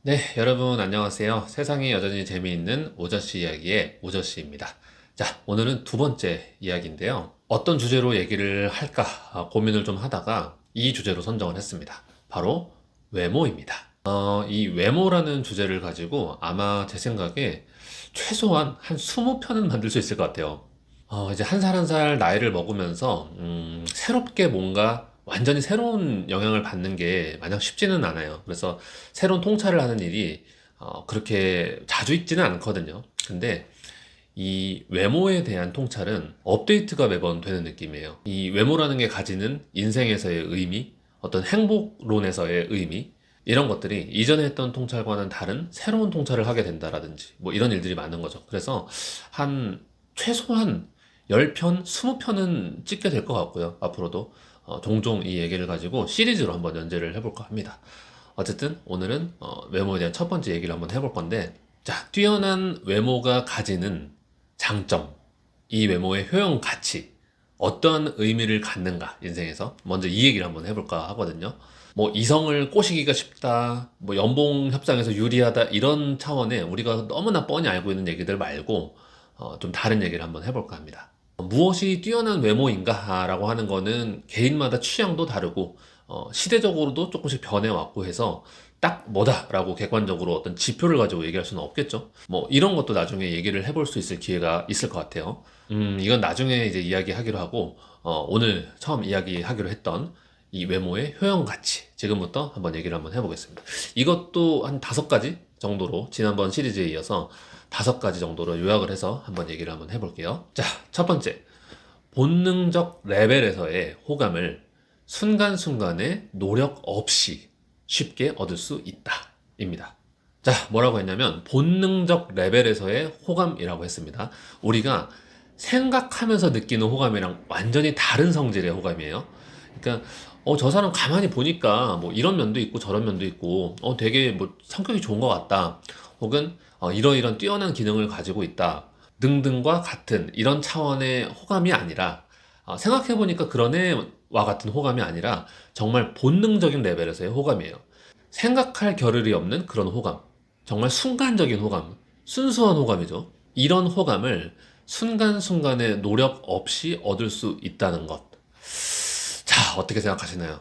네, 여러분 안녕하세요. 세상에 여전히 재미있는 오저씨 이야기의 오저씨입니다. 자, 오늘은 두 번째 이야기인데요. 어떤 주제로 얘기를 할까 고민을 좀 하다가 이 주제로 선정을 했습니다. 바로 외모입니다. 이 외모라는 주제를 가지고 아마 제 생각에 최소한 한 20편은 만들 수 있을 것 같아요. 이제 한 살 한 살 나이를 먹으면서 새롭게 뭔가 완전히 새로운 영향을 받는 게 마냥 쉽지는 않아요. 그래서 새로운 통찰을 하는 일이 그렇게 자주 있지는 않거든요. 근데 이 외모에 대한 통찰은 업데이트가 매번 되는 느낌이에요. 이 외모라는 게 가지는 인생에서의 의미, 어떤 행복론에서의 의미, 이런 것들이 이전에 했던 통찰과는 다른 새로운 통찰을 하게 된다라든지, 뭐 이런 일들이 많은 거죠. 그래서 한 최소한 10편, 20편은 찍게 될 것 같고요. 앞으로도 종종 이 얘기를 가지고 시리즈로 한번 연재를 해볼까 합니다. 어쨌든 오늘은 외모에 대한 첫 번째 얘기를 한번 해볼 건데, 자, 뛰어난 외모가 가지는 장점, 이 외모의 효용 가치, 어떠한 의미를 갖는가, 인생에서. 먼저 이 얘기를 한번 해볼까 하거든요. 뭐, 이성을 꼬시기가 쉽다, 뭐, 연봉 협상에서 유리하다, 이런 차원의 우리가 너무나 뻔히 알고 있는 얘기들 말고, 좀 다른 얘기를 한번 해볼까 합니다. 무엇이 뛰어난 외모인가? 라고 하는 거는 개인마다 취향도 다르고, 시대적으로도 조금씩 변해왔고 해서 딱 뭐다라고 객관적으로 어떤 지표를 가지고 얘기할 수는 없겠죠. 뭐 이런 것도 나중에 얘기를 해볼 수 있을 기회가 있을 것 같아요. 이건 나중에 이제 이야기하기로 하고, 오늘 처음 이야기하기로 했던 이 외모의 효용 가치. 지금부터 한번 얘기를 한번 해보겠습니다. 이것도 한 5가지 정도로 지난번 시리즈에 이어서 5가지 정도로 요약을 해서 한번 얘기를 한번 해볼게요. 자, 첫 번째. 본능적 레벨에서의 호감을 순간순간의 노력 없이 쉽게 얻을 수 있다. 입니다. 자, 뭐라고 했냐면, 본능적 레벨에서의 호감이라고 했습니다. 우리가 생각하면서 느끼는 호감이랑 완전히 다른 성질의 호감이에요. 그러니까, 저 사람 가만히 보니까 뭐 이런 면도 있고 저런 면도 있고, 되게 뭐 성격이 좋은 것 같다. 혹은, 이러이런 뛰어난 기능을 가지고 있다. 등등과 같은 이런 차원의 호감이 아니라, 생각해보니까 그런 애와 같은 호감이 아니라 정말 본능적인 레벨에서의 호감이에요. 생각할 겨를이 없는 그런 호감. 정말 순간적인 호감. 순수한 호감이죠. 이런 호감을 순간순간의 노력 없이 얻을 수 있다는 것. 자, 어떻게 생각하시나요?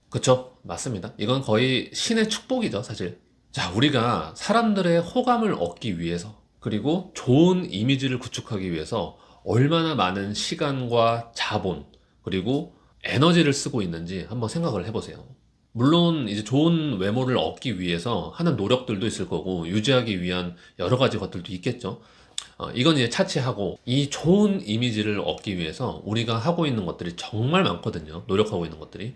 그쵸? 맞습니다. 이건 거의 신의 축복이죠, 사실. 자, 우리가 사람들의 호감을 얻기 위해서, 그리고 좋은 이미지를 구축하기 위해서 얼마나 많은 시간과 자본, 그리고 에너지를 쓰고 있는지 한번 생각을 해보세요. 물론 이제 좋은 외모를 얻기 위해서 하는 노력들도 있을 거고, 유지하기 위한 여러 가지 것들도 있겠죠. 이건 이제 차치하고, 이 좋은 이미지를 얻기 위해서 우리가 하고 있는 것들이 정말 많거든요. 노력하고 있는 것들이.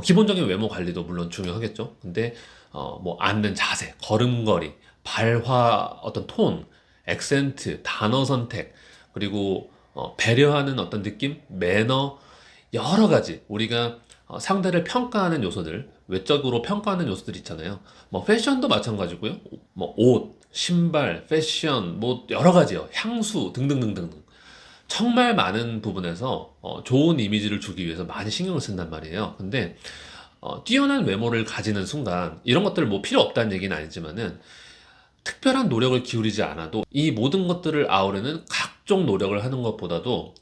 기본적인 외모 관리도 물론 중요하겠죠. 근데 뭐 앉는 자세, 걸음걸이, 발화, 어떤 톤, 액센트, 단어 선택, 그리고 배려하는 어떤 느낌, 매너, 여러 가지 우리가 상대를 평가하는 요소들, 외적으로 평가하는 요소들 있잖아요. 뭐 패션도 마찬가지고요. 뭐 옷, 신발, 패션, 뭐 여러 가지요. 향수 등등등등. 정말 많은 부분에서 좋은 이미지를 주기 위해서 많이 신경을 쓴단 말이에요. 근데 뛰어난 외모를 가지는 순간 이런 것들 뭐 필요 없다는 얘기는 아니지만은 특별한 노력을 기울이지 않아도 이 모든 것들을 아우르는 각종 노력을 하는 것보다도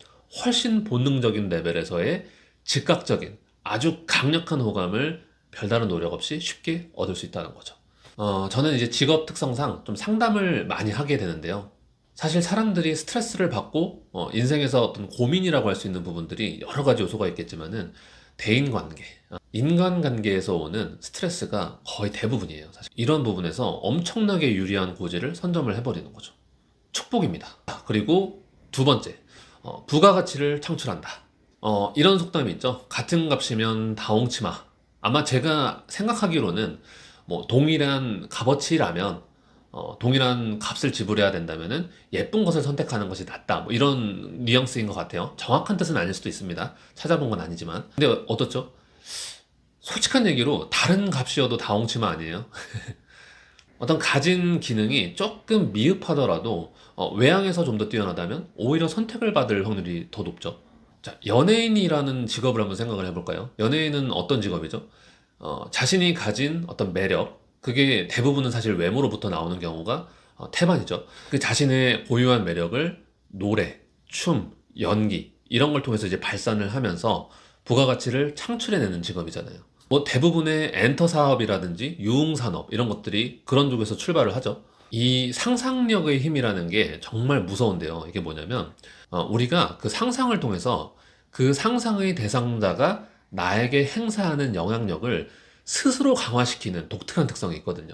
훨씬 본능적인 레벨에서의 즉각적인 아주 강력한 호감을 별다른 노력 없이 쉽게 얻을 수 있다는 거죠. 저는 이제 직업 특성상 좀 상담을 많이 하게 되는데요. 사실 사람들이 스트레스를 받고 인생에서 어떤 고민이라고 할 수 있는 부분들이 여러 가지 요소가 있겠지만은 대인관계, 인간관계에서 오는 스트레스가 거의 대부분이에요. 사실 이런 부분에서 엄청나게 유리한 고지를 선점을 해버리는 거죠. 축복입니다. 그리고 두 번째, 부가가치를 창출한다. 이런 속담이 있죠. 같은 값이면 다홍치마. 아마 제가 생각하기로는 뭐 동일한 값어치라면 동일한 값을 지불해야 된다면은 예쁜 것을 선택하는 것이 낫다. 뭐 이런 뉘앙스인 것 같아요. 정확한 뜻은 아닐 수도 있습니다. 찾아본 건 아니지만. 근데 어떻죠? 솔직한 얘기로 다른 값이어도 다홍치마 아니에요? 어떤 가진 기능이 조금 미흡하더라도 외향에서 좀 더 뛰어나다면 오히려 선택을 받을 확률이 더 높죠. 자, 연예인이라는 직업을 한번 생각을 해볼까요? 연예인은 어떤 직업이죠? 자신이 가진 어떤 매력, 그게 대부분은 사실 외모로부터 나오는 경우가 태반이죠. 그 자신의 고유한 매력을 노래, 춤, 연기 이런 걸 통해서 이제 발산을 하면서 부가가치를 창출해내는 직업이잖아요. 뭐 대부분의 엔터 사업이라든지 유흥산업 이런 것들이 그런 쪽에서 출발을 하죠. 이 상상력의 힘이라는 게 정말 무서운데요. 이게 뭐냐면 우리가 그 상상을 통해서 그 상상의 대상자가 나에게 행사하는 영향력을 스스로 강화시키는 독특한 특성이 있거든요.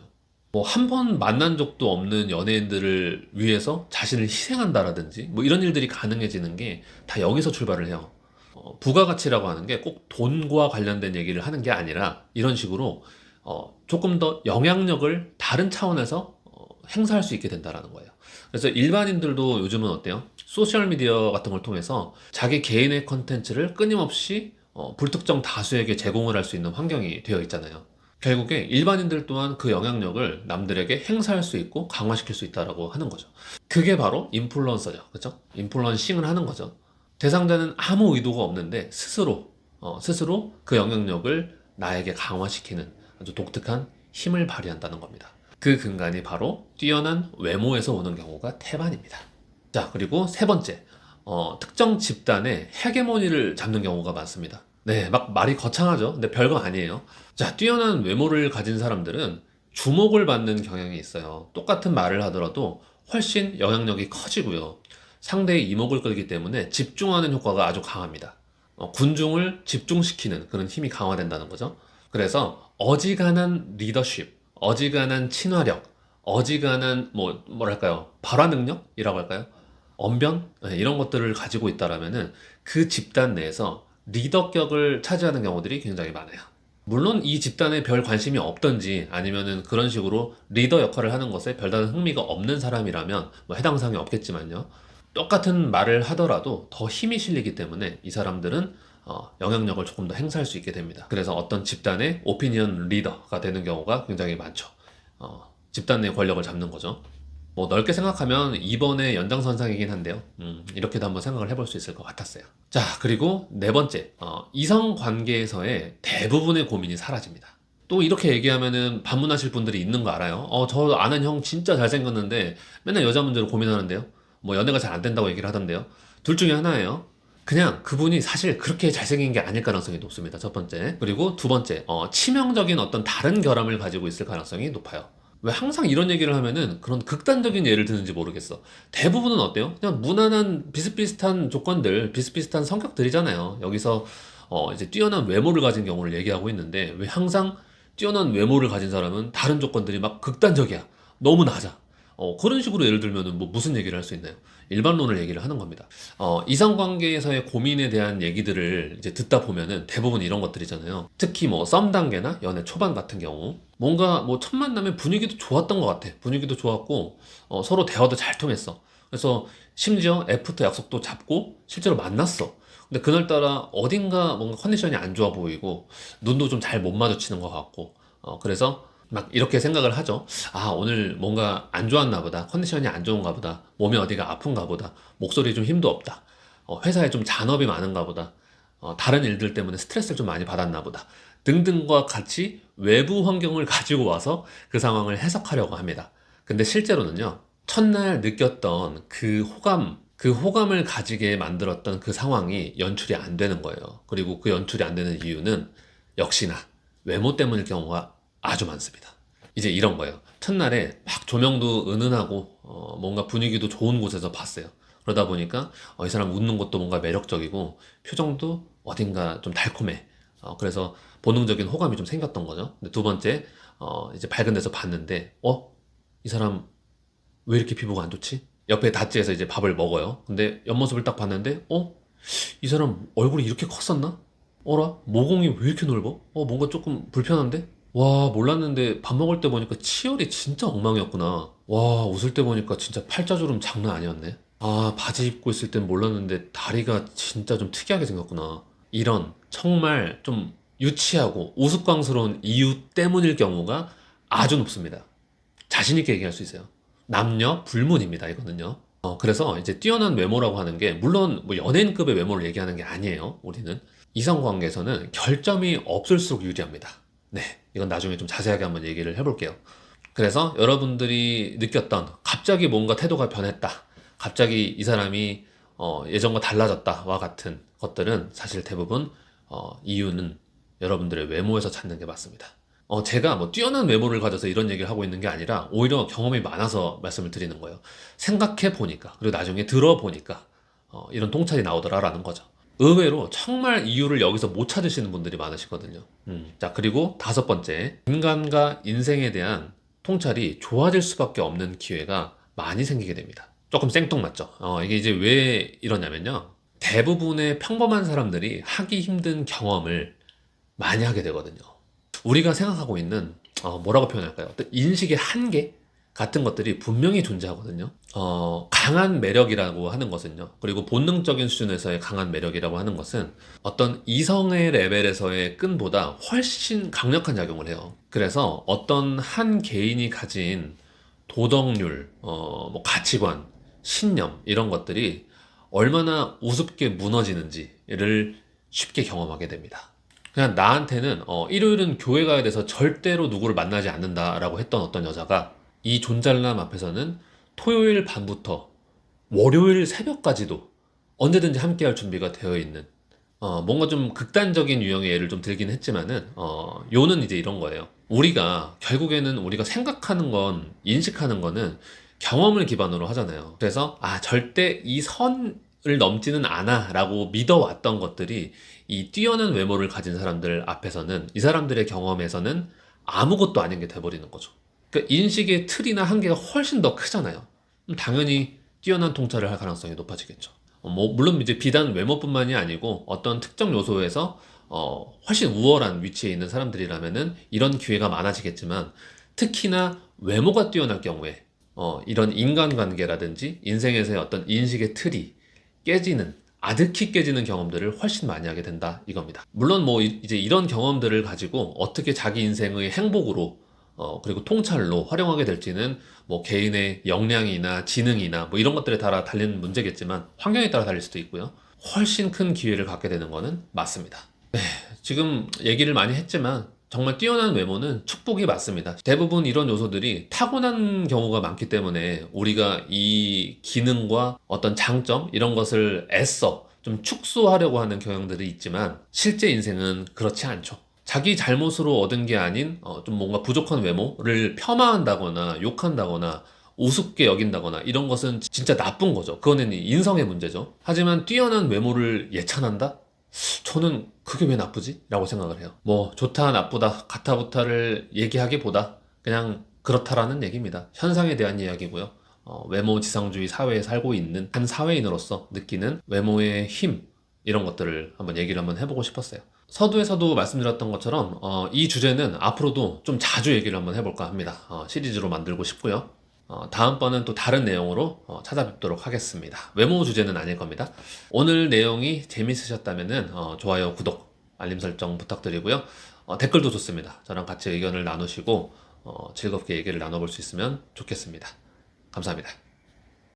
뭐 한 번 만난 적도 없는 연예인들을 위해서 자신을 희생한다라든지 뭐 이런 일들이 가능해지는 게 다 여기서 출발을 해요. 부가가치라고 하는 게 꼭 돈과 관련된 얘기를 하는 게 아니라 이런 식으로 조금 더 영향력을 다른 차원에서 행사할 수 있게 된다라는 거예요. 그래서 일반인들도 요즘은 어때요? 소셜미디어 같은 걸 통해서 자기 개인의 컨텐츠를 끊임없이 불특정 다수에게 제공을 할 수 있는 환경이 되어 있잖아요. 결국에 일반인들 또한 그 영향력을 남들에게 행사할 수 있고 강화시킬 수 있다라고 하는 거죠. 그게 바로 인플루언서죠. 그렇죠? 인플루언싱을 하는 거죠. 대상자는 아무 의도가 없는데 스스로 그 영향력을 나에게 강화시키는 아주 독특한 힘을 발휘한다는 겁니다. 그 근간이 바로 뛰어난 외모에서 오는 경우가 태반입니다. 자, 그리고 세 번째, 특정 집단의 헤게모니를 잡는 경우가 많습니다. 네, 막 말이 거창하죠. 근데 별거 아니에요. 자, 뛰어난 외모를 가진 사람들은 주목을 받는 경향이 있어요. 똑같은 말을 하더라도 훨씬 영향력이 커지고요. 상대의 이목을 끌기 때문에 집중하는 효과가 아주 강합니다. 군중을 집중시키는 그런 힘이 강화된다는 거죠. 그래서 어지간한 리더십, 어지간한 친화력, 어지간한 뭐랄까요? 발화 능력이라고 할까요? 언변 이런 것들을 가지고 있다라면은 그 집단 내에서 리더격을 차지하는 경우들이 굉장히 많아요. 물론 이 집단에 별 관심이 없던지 아니면은 그런 식으로 리더 역할을 하는 것에 별다른 흥미가 없는 사람이라면 뭐 해당 사항이 없겠지만요. 똑같은 말을 하더라도 더 힘이 실리기 때문에 이 사람들은 영향력을 조금 더 행사할 수 있게 됩니다. 그래서 어떤 집단의 오피니언 리더가 되는 경우가 굉장히 많죠. 집단 내 권력을 잡는 거죠. 뭐 넓게 생각하면 2번의 연장선상이긴 한데요. 이렇게도 한번 생각을 해볼 수 있을 것 같았어요. 자, 그리고 네 번째, 이성 관계에서의 대부분의 고민이 사라집니다. 또 이렇게 얘기하면은 반문하실 분들이 있는 거 알아요. 저 아는 형 진짜 잘생겼는데 맨날 여자 문제로 고민하는데요. 뭐 연애가 잘 안 된다고 얘기를 하던데요. 둘 중에 하나예요. 그냥 그분이 사실 그렇게 잘생긴 게 아닐 가능성이 높습니다. 첫 번째. 그리고 두 번째, 치명적인 어떤 다른 결함을 가지고 있을 가능성이 높아요. 왜 항상 이런 얘기를 하면은 그런 극단적인 예를 드는지 모르겠어. 대부분은 어때요? 그냥 무난한 비슷비슷한 조건들, 비슷비슷한 성격들이잖아요. 여기서 이제 뛰어난 외모를 가진 경우를 얘기하고 있는데 왜 항상 뛰어난 외모를 가진 사람은 다른 조건들이 막 극단적이야. 너무 낮아. 그런 식으로 예를 들면은 뭐 무슨 얘기를 할 수 있나요? 일반론을 얘기를 하는 겁니다. 이성관계에서의 고민에 대한 얘기들을 이제 듣다 보면은 대부분 이런 것들이잖아요. 특히 뭐 썸 단계나 연애 초반 같은 경우 뭔가 뭐 첫 만남에 분위기도 좋았던 것 같아. 분위기도 좋았고 서로 대화도 잘 통했어. 그래서 심지어 애프터 약속도 잡고 실제로 만났어. 근데 그날따라 어딘가 뭔가 컨디션이 안 좋아 보이고 눈도 좀 잘 못 마주치는 것 같고 그래서 막 이렇게 생각을 하죠. 오늘 뭔가 안 좋았나 보다. 컨디션이 안 좋은가 보다. 몸이 어디가 아픈가 보다. 목소리 좀 힘도 없다. 회사에 좀 잔업이 많은가 보다. 다른 일들 때문에 스트레스를 좀 많이 받았나 보다. 등등과 같이 외부 환경을 가지고 와서 그 상황을 해석하려고 합니다. 근데 실제로는요, 첫날 느꼈던 그 호감을 가지게 만들었던 그 상황이 연출이 안 되는 거예요. 그리고 그 연출이 안 되는 이유는 역시나 외모 때문일 경우가 아주 많습니다. 이제 이런 거예요. 첫날에 막 조명도 은은하고 뭔가 분위기도 좋은 곳에서 봤어요. 그러다 보니까 이 사람 웃는 것도 뭔가 매력적이고 표정도 어딘가 좀 달콤해. 그래서 본능적인 호감이 좀 생겼던 거죠. 근데 두 번째 이제 밝은 데서 봤는데 이 사람 왜 이렇게 피부가 안 좋지? 옆에 다찌에서 이제 밥을 먹어요. 근데 옆모습을 딱 봤는데 이 사람 얼굴이 이렇게 컸었나? 어라? 모공이 왜 이렇게 넓어? 뭔가 조금 불편한데? 와, 몰랐는데 밥 먹을 때 보니까 치열이 진짜 엉망이었구나. 와, 웃을 때 보니까 진짜 팔자주름 장난 아니었네. 바지 입고 있을 땐 몰랐는데 다리가 진짜 좀 특이하게 생겼구나. 이런 정말 좀 유치하고 우스꽝스러운 이유 때문일 경우가 아주 높습니다. 자신 있게 얘기할 수 있어요. 남녀 불문입니다, 이거는요. 그래서 이제 뛰어난 외모라고 하는 게 물론 뭐 연예인급의 외모를 얘기하는 게 아니에요. 우리는 이성관계에서는 결점이 없을수록 유리합니다. 네. 이건 나중에 좀 자세하게 한번 얘기를 해볼게요. 그래서 여러분들이 느꼈던 갑자기 뭔가 태도가 변했다, 갑자기 이 사람이 예전과 달라졌다와 같은 것들은 사실 대부분 이유는 여러분들의 외모에서 찾는 게 맞습니다. 제가 뭐 뛰어난 외모를 가져서 이런 얘기를 하고 있는 게 아니라 오히려 경험이 많아서 말씀을 드리는 거예요. 생각해 보니까, 그리고 나중에 들어보니까 이런 통찰이 나오더라라는 거죠. 의외로 정말 이유를 여기서 못 찾으시는 분들이 많으시거든요. 자, 그리고 다섯 번째, 인간과 인생에 대한 통찰이 좋아질 수밖에 없는 기회가 많이 생기게 됩니다. 조금 생뚱맞죠? 이게 이제 왜 이러냐면요. 대부분의 평범한 사람들이 하기 힘든 경험을 많이 하게 되거든요. 우리가 생각하고 있는 뭐라고 표현할까요? 어떤 인식의 한계 같은 것들이 분명히 존재하거든요. 강한 매력이라고 하는 것은요. 그리고 본능적인 수준에서의 강한 매력이라고 하는 것은 어떤 이성의 레벨에서의 끈보다 훨씬 강력한 작용을 해요. 그래서 어떤 한 개인이 가진 도덕률, 뭐 가치관, 신념 이런 것들이 얼마나 우습게 무너지는지를 쉽게 경험하게 됩니다. 그냥 나한테는 일요일은 교회 가야 돼서 절대로 누구를 만나지 않는다라고 했던 어떤 여자가 이 존잘남 앞에서는 토요일 밤부터 월요일 새벽까지도 언제든지 함께할 준비가 되어 있는, 뭔가 좀 극단적인 유형의 예를 좀 들긴 했지만은 요는 이제 이런 거예요. 우리가 결국에는 우리가 생각하는 건, 인식하는 거는 경험을 기반으로 하잖아요. 그래서 절대 이 선을 넘지는 않아 라고 믿어왔던 것들이 이 뛰어난 외모를 가진 사람들 앞에서는, 이 사람들의 경험에서는 아무것도 아닌 게 돼버리는 거죠. 그러니까 인식의 틀이나 한계가 훨씬 더 크잖아요. 그럼 당연히 뛰어난 통찰을 할 가능성이 높아지겠죠. 뭐 물론 이제 비단 외모뿐만이 아니고 어떤 특정 요소에서 훨씬 우월한 위치에 있는 사람들이라면은 이런 기회가 많아지겠지만, 특히나 외모가 뛰어날 경우에 이런 인간관계라든지 인생에서의 어떤 인식의 틀이 깨지는, 아득히 깨지는 경험들을 훨씬 많이 하게 된다 이겁니다. 물론 뭐 이제 이런 경험들을 가지고 어떻게 자기 인생의 행복으로 그리고 통찰로 활용하게 될지는 뭐 개인의 역량이나 지능이나 뭐 이런 것들에 따라 달리는 문제겠지만, 환경에 따라 달릴 수도 있고요. 훨씬 큰 기회를 갖게 되는 거는 맞습니다. 지금 얘기를 많이 했지만 정말 뛰어난 외모는 축복이 맞습니다. 대부분 이런 요소들이 타고난 경우가 많기 때문에 우리가 이 기능과 어떤 장점 이런 것을 애써 좀 축소하려고 하는 경향들이 있지만, 실제 인생은 그렇지 않죠. 자기 잘못으로 얻은 게 아닌 좀 뭔가 부족한 외모를 폄하한다거나 욕한다거나 우습게 여긴다거나 이런 것은 진짜 나쁜 거죠. 그거는 인성의 문제죠. 하지만 뛰어난 외모를 예찬한다? 저는 그게 왜 나쁘지? 라고 생각을 해요. 뭐 좋다 나쁘다 가타부타를 얘기하기보다 그냥 그렇다라는 얘기입니다. 현상에 대한 이야기고요. 외모 지상주의 사회에 살고 있는 한 사회인으로서 느끼는 외모의 힘, 이런 것들을 한번 얘기를 한번 해보고 싶었어요. 서두에서도 말씀드렸던 것처럼 이 주제는 앞으로도 좀 자주 얘기를 한번 해볼까 합니다. 시리즈로 만들고 싶고요. 다음번은 또 다른 내용으로 찾아뵙도록 하겠습니다. 외모 주제는 아닐 겁니다. 오늘 내용이 재밌으셨다면 좋아요, 구독, 알림 설정 부탁드리고요. 댓글도 좋습니다. 저랑 같이 의견을 나누시고 즐겁게 얘기를 나눠볼 수 있으면 좋겠습니다. 감사합니다.